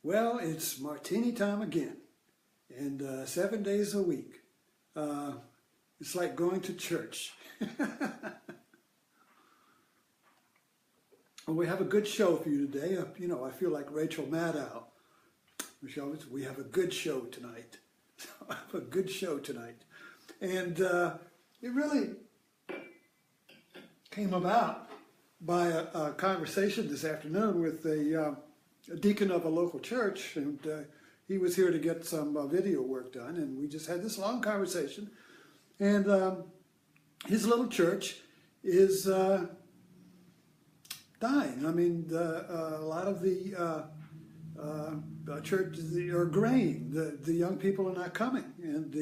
Well, it's martini time again, and 7 days a week. It's like going to church. Well, we have a good show for you today. I feel like Rachel Maddow. Michelle, we have a good show tonight. I have a good show tonight. And it really came about by a conversation this afternoon with a deacon of a local church, and he was here to get some video work done, and we just had this long conversation. And his little church is dying. I mean, a lot of the churches are graying. The young people are not coming, and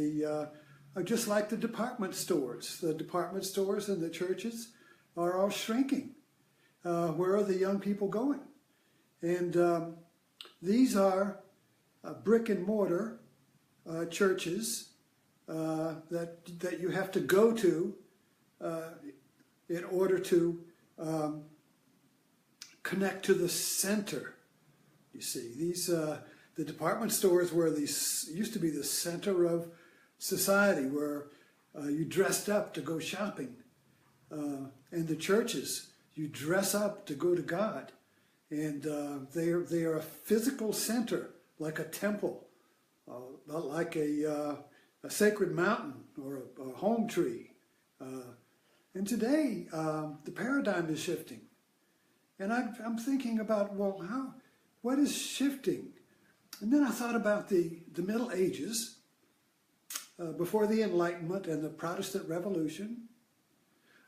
just like the department stores. The department stores and the churches are all shrinking. Where are the young people going? And these are brick and mortar churches that you have to go to in order to connect to the center. You see, these the department stores were used to be the center of society, where you dressed up to go shopping, and the churches you dress up to go to God, and they are a physical center, like a temple, like a sacred mountain or a home tree. And today the paradigm is shifting. And I'm thinking about, well, what is shifting? And then I thought about the Middle Ages, before the Enlightenment and the Protestant Revolution.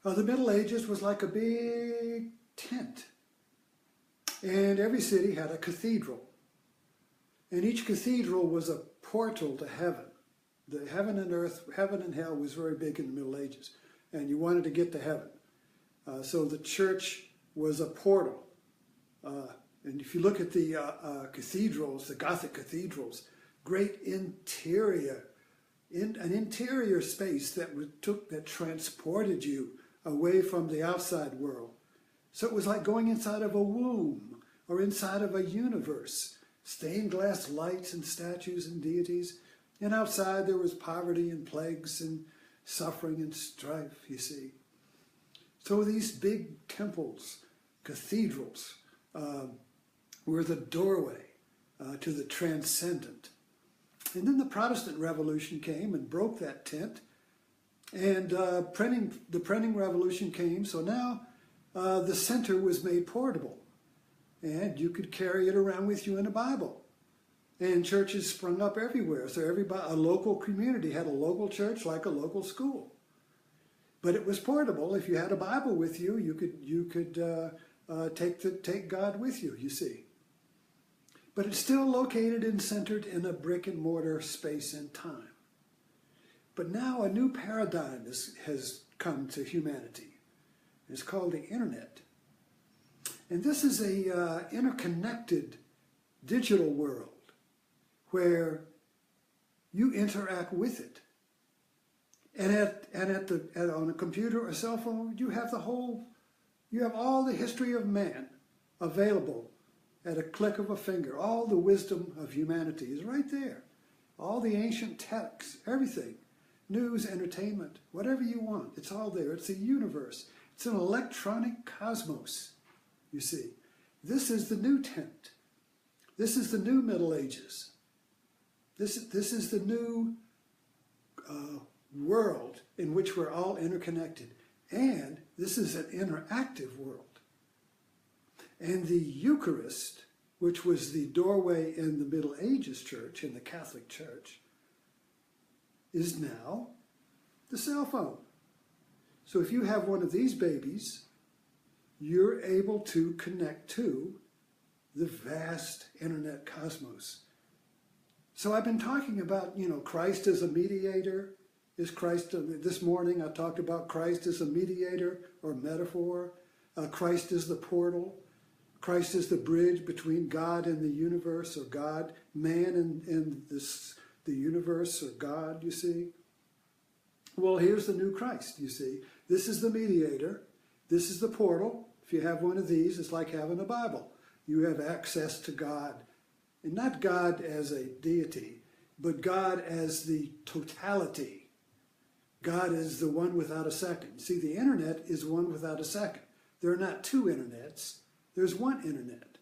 The Middle Ages was like a big tent. And every city had a cathedral. And each cathedral was a portal to heaven. The heaven and earth, heaven and hell was very big in the Middle Ages. And you wanted to get to heaven. So the church was a portal. And if you look at the cathedrals, the Gothic cathedrals, great interior, an interior space that transported you away from the outside world. So it was like going inside of a womb or inside of a universe. Stained glass lights and statues and deities. And outside there was poverty and plagues and suffering and strife, you see. So these big temples, cathedrals, were the doorway to the transcendent. And then the Protestant Revolution came and broke that tent. And the printing revolution came, so now the center was made portable. And you could carry it around with you in a Bible. And churches sprung up everywhere. So a local community had a local church like a local school. But it was portable. If you had a Bible with you, you could take God with you, you see. But it's still located and centered in a brick and mortar space and time. But now a new paradigm has come to humanity. It's called the internet. And this is a interconnected digital world where you interact with it. And on a computer or cell phone, you have all the history of man available at a click of a finger. All the wisdom of humanity is right there. All the ancient texts, everything. News, entertainment, whatever you want, it's all there. It's a universe. It's an electronic cosmos, you see. This is the new tent. This is the new Middle Ages. This is the new world in which we're all interconnected. And this is an interactive world. And the Eucharist, which was the doorway in the Middle Ages church, in the Catholic Church, is now the cell phone. So if you have one of these babies, you're able to connect to the vast internet cosmos. So I've been talking about, Christ as a mediator. Is Christ, this morning I talked about Christ as a mediator or metaphor. Christ is the portal. Christ is the bridge between God and the universe, or God, man and the universe, or God, you see. Well, here's the new Christ, you see. This is the mediator. This is the portal. If you have one of these, it's like having a Bible. You have access to God And not God as a deity, but God as the totality. God is the one without a second. See, the internet is one without a second. There are not two internets. There's one internet.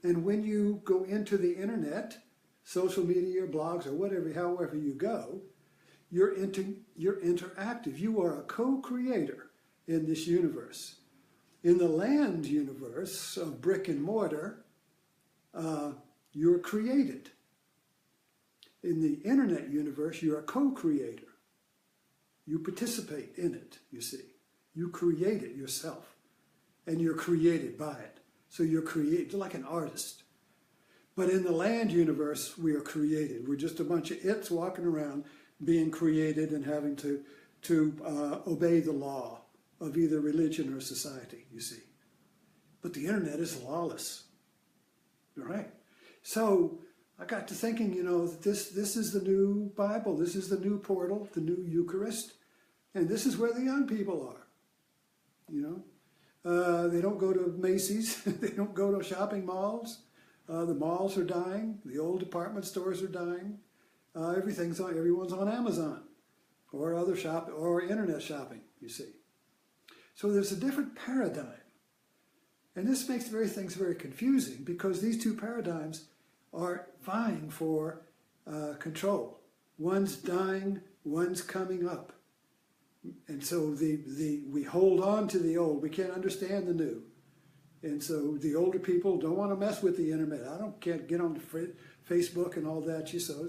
And when you go into the internet, social media, blogs, or whatever, however you go, you're interactive. You are a co-creator in this universe. In the land universe of brick and mortar, you're created. In the internet universe, you're a co-creator. You participate in it, you see. You create it yourself, and you're created by it. So you're created like an artist. But in the land universe, we are created. We're just a bunch of its walking around being created and having to obey the law of either religion or society, you see. But the internet is lawless, all right? So I got to thinking, that this is the new Bible. This is the new portal, the new Eucharist. And this is where the young people are, They don't go to Macy's. They don't go to shopping malls. The malls are dying. The old department stores are dying. Everyone's on Amazon or other or internet shopping, you see. So there's a different paradigm. And this makes things very confusing because these two paradigms are vying for control. One's dying, one's coming up. And so we hold on to the old. We can't understand the new. And so the older people don't want to mess with the internet. Can't get on Facebook and all that. So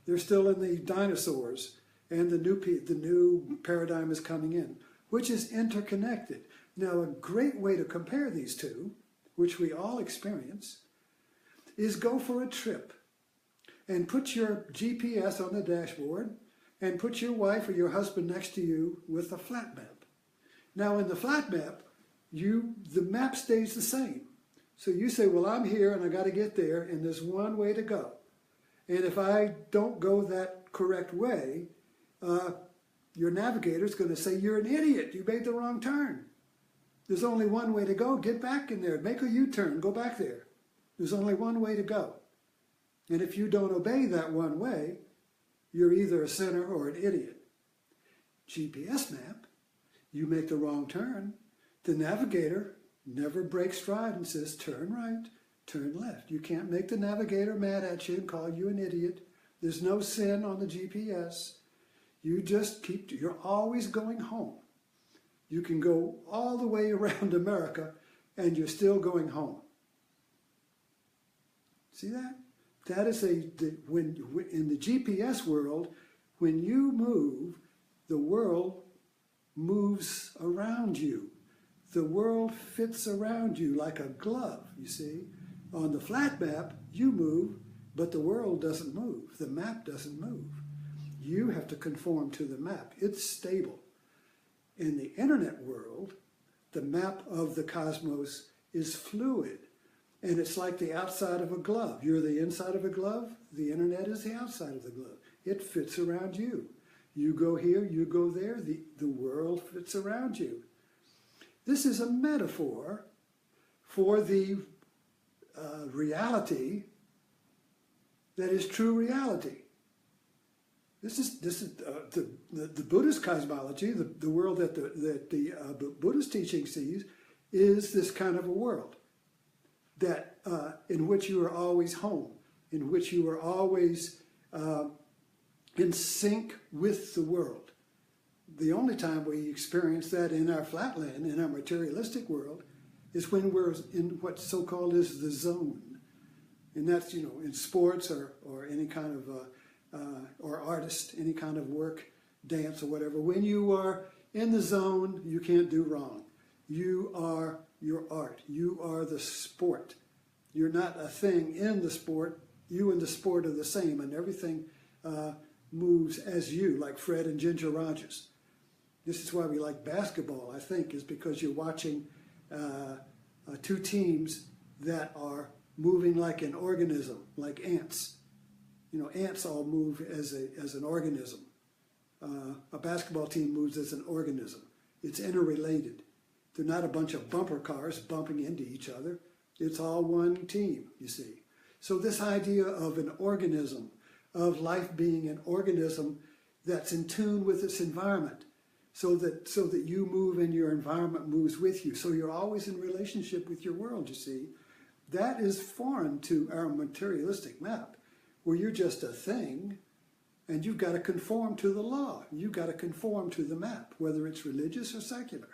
they're still in the dinosaurs. And the new paradigm is coming in, which is interconnected. Now, a great way to compare these two, which we all experience, is go for a trip and put your GPS on the dashboard and put your wife or your husband next to you with a flat map. Now, in the flat map, the map stays the same. So you say, well, I'm here and I got to get there, and there's one way to go. And if I don't go that correct way, your navigator is going to say, you're an idiot. You made the wrong turn. There's only one way to go. Get back in there. Make a U-turn. Go back there. There's only one way to go. And if you don't obey that one way, you're either a sinner or an idiot. GPS map, you make the wrong turn. The navigator never breaks stride and says, turn right, turn left. You can't make the navigator mad at you and call you an idiot. There's no sin on the GPS. You're always going home. You can go all the way around America and you're still going home. See that? That is in the GPS world, when you move, the world moves around you. The world fits around you like a glove, you see. On the flat map, you move, but the world doesn't move. The map doesn't move. You have to conform to the map. It's stable. In the internet world, the map of the cosmos is fluid. And it's like the outside of a glove. You're the inside of a glove. The internet is the outside of the glove. It fits around you. You go here, you go there. The world fits around you. This is a metaphor for the reality that is true reality. This is the Buddhist cosmology, the world that the Buddhist teaching sees, is this kind of a world that in which you are always home, in which you are always in sync with the world. The only time we experience that in our flatland, in our materialistic world, is when we're in what so-called is the zone. And that's, in sports or any kind of, or artist, any kind of work, dance or whatever. When you are in the zone, you can't do wrong. You are your art. You are the sport. You're not a thing in the sport. You and the sport are the same, and everything moves as you, like Fred and Ginger Rogers. This is why we like basketball, I think, is because you're watching two teams that are moving like an organism, like ants. Ants all move as an organism. A basketball team moves as an organism. It's interrelated. They're not a bunch of bumper cars bumping into each other. It's all one team, you see. So this idea of an organism, of life being an organism that's in tune with its environment, so that you move and your environment moves with you. So you're always in relationship with your world, you see. That is foreign to our materialistic map, where you're just a thing and you've got to conform to the law. You've got to conform to the map, whether it's religious or secular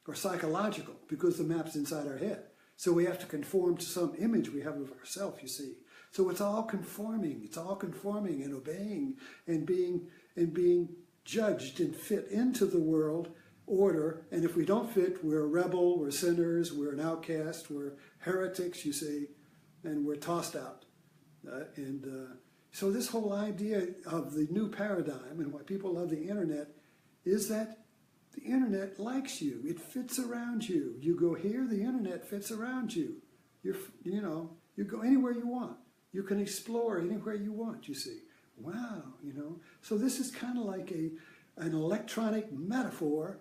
or psychological, because the map's inside our head. So we have to conform to some image we have of ourselves, you see. So it's all conforming. It's all conforming and obeying and being judged and fit into the world order. And if we don't fit, we're a rebel, we're sinners, we're an outcast, we're heretics, you see, and we're tossed out. So this whole idea of the new paradigm and why people love the internet is that the internet likes you. It fits around you. You go here, the internet fits around you. You go anywhere you want. You can explore anywhere you want, you see. Wow, So this is kind of like an electronic metaphor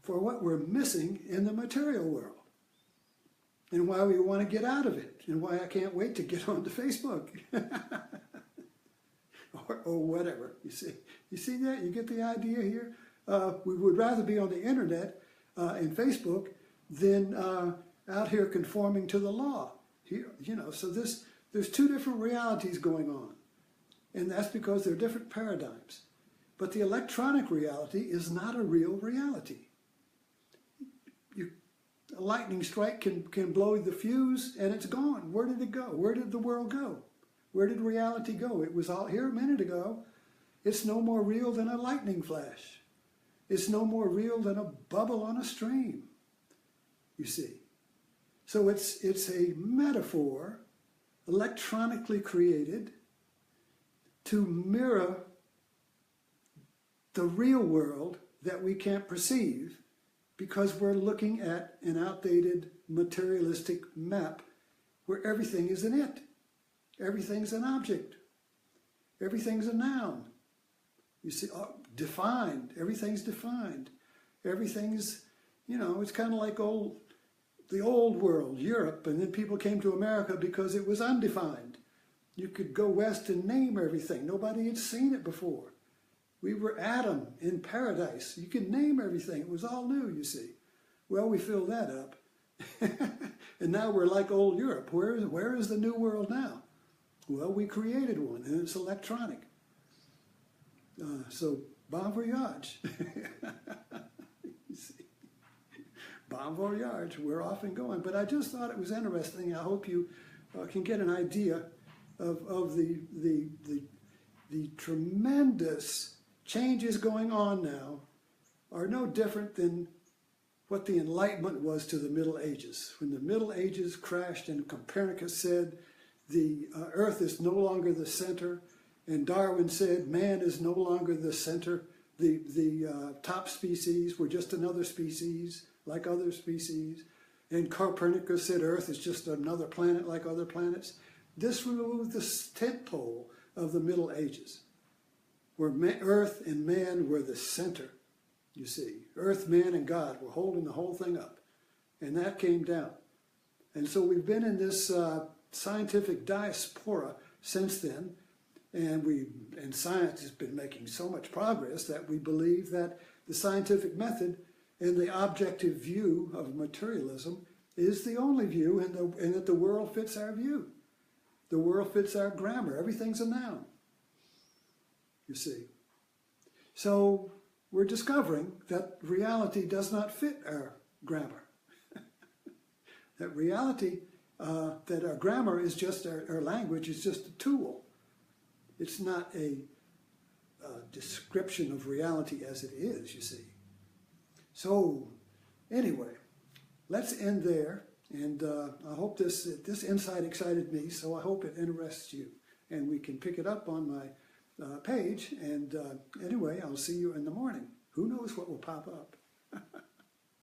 for what we're missing in the material world and why we want to get out of it and why I can't wait to get onto Facebook or whatever, you see. You see that? You get the idea here? We would rather be on the internet and Facebook than out here conforming to the law. Here, so there's two different realities going on. And that's because they're different paradigms. But the electronic reality is not a real reality. A lightning strike can blow the fuse and it's gone. Where did it go? Where did the world go? Where did reality go? It was all here a minute ago. It's no more real than a lightning flash. It's no more real than a bubble on a stream, you see. So it's a metaphor, electronically created, to mirror the real world that we can't perceive because we're looking at an outdated materialistic map where everything is an it. Everything's an object. Everything's a noun. You see, defined. Everything's defined. Everything's, it's kind of like the old world, Europe, and then people came to America because it was undefined. You could go west and name everything. Nobody had seen it before. We were Adam in paradise. You could name everything. It was all new, you see. Well, we filled that up. And now we're like old Europe. Where is the new world now? Well, we created one, and it's electronic. So, bon voyage. You see. Bon voyage. We're off and going. But I just thought it was interesting. I hope you can get an idea of the tremendous changes going on now are no different than what the Enlightenment was to the Middle Ages. When the Middle Ages crashed and Copernicus said the earth is no longer the center, and Darwin said man is no longer the center, the top species, we're just another species like other species, and Copernicus said earth is just another planet like other planets. This removed the tent pole of the Middle Ages, where earth and man were the center, you see. Earth, man, and God were holding the whole thing up. And that came down. And so we've been in this scientific diaspora since then, and science has been making so much progress that we believe that the scientific method and the objective view of materialism is the only view, and that the world fits our view. The world fits our grammar. Everything's a noun, you see. So we're discovering that reality does not fit our grammar. That reality, that our grammar is just, our language is just a tool. It's not a description of reality as it is, you see. So anyway, let's end there. And I hope this insight excited me, so I hope it interests you. And we can pick it up on my page. And anyway, I'll see you in the morning. Who knows what will pop up?